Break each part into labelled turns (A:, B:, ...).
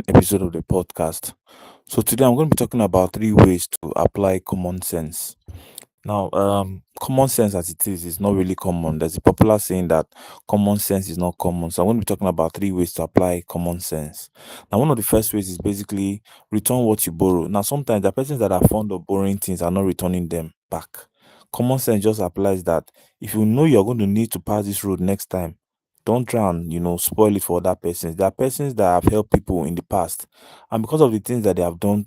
A: episode of the podcast. So today I'm going to be talking about three ways to apply common sense. Now, common sense as it is not really common. There's a popular saying that common sense is not common. So I'm going to be talking about three ways to apply common sense. Now, one of the first ways is basically return what you borrow. Now, sometimes the persons that are fond of borrowing things are not returning them back. Common sense just applies that if you know you're going to need to pass this road next time, don't try and spoil it for other persons. There are persons that have helped people in the past, and because of the things that they have done,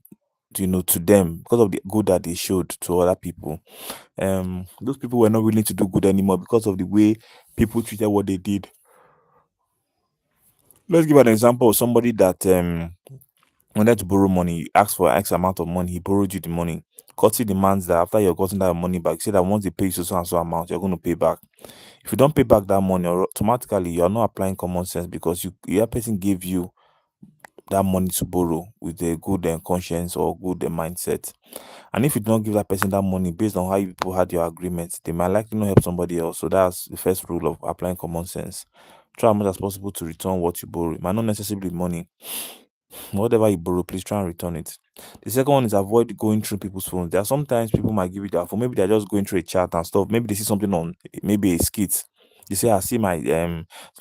A: to them, because of the good that they showed to other people, those people were not willing to do good anymore because of the way people treated what they did. Let's give an example of somebody that wanted to borrow money. You asked for X amount of money, he borrowed you the money. Courtesy demands that after you've gotten that money back, you say that once they pay you so and so amount, you're going to pay back. If you don't pay back that money, automatically you're not applying common sense, because your person gave you that money to borrow with a good conscience or good mindset. And if you don't give that person that money based on how you people had your agreement, they might likely not help somebody else. So that's the first rule of applying common sense. Try as much as possible to return what you borrow. It might not necessarily be money. Whatever you borrow, please try and return it. The second one is avoid going through people's phones. There are sometimes people might give you their phone. Maybe they're just going through a chat and stuff. Maybe they see something on maybe a skit. They say, I see my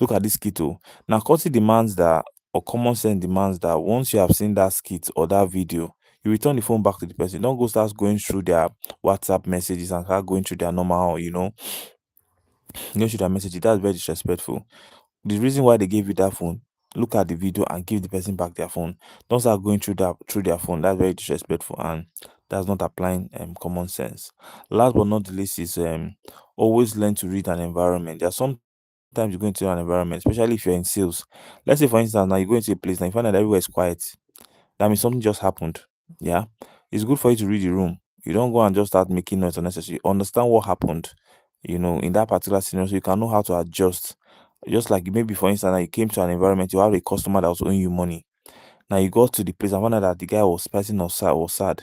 A: look at this skit. Oh. Now courtesy demands that, or common sense demands that once you have seen that skit or that video, you return the phone back to the person. Don't go start going through their WhatsApp messages and start going through their normal, going through their messages. That's very disrespectful. The reason why they gave you that phone, look at the video and give the person back their phone. Don't start going through their phone. That's very disrespectful, and that's not applying common sense. Last but not the least is always learn to read an environment. There are sometimes you go into an environment, especially if you're in sales. Let's say for instance now you go into a place and you find that everywhere is quiet. That means something just happened. Yeah. It's good for you to read the room. You don't go and just start making noise unnecessary. Understand what happened, in that particular scenario, so you can know how to adjust. Just like maybe for instance, now you came to an environment, you have a customer that was owing you money. Now you got to the place and found out that the guy was person was sad.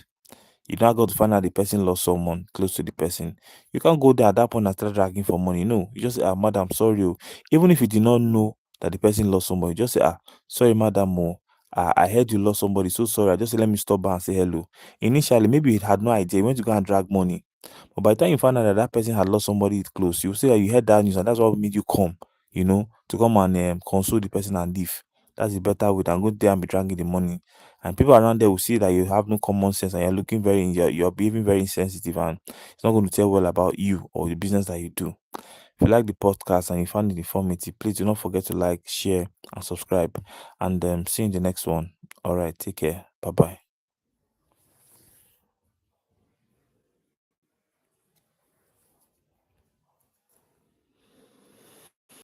A: You now got to find out the person lost someone close to the person. You can't go there at that point and start dragging for money. No, you just say, madam, sorry. Oh." Even if you did not know that the person lost somebody, you just say, sorry, madam. Oh, I heard you lost somebody. So sorry. I just say, let me stop by and say hello. Initially, maybe you had no idea. You went to go and drag money. But by the time you find out that that person had lost somebody close, you say that you heard that news and that's what made you come, to come and console the person and leave. That's the better way than go there and be dragging the money. And people around there will see that you have no common sense and you're behaving very insensitive, and it's not going to tell well about you or the business that you do. If you like the podcast and you found it informative, please do not forget to like, share, and subscribe. And see you in the next one. All right, take care. Bye bye.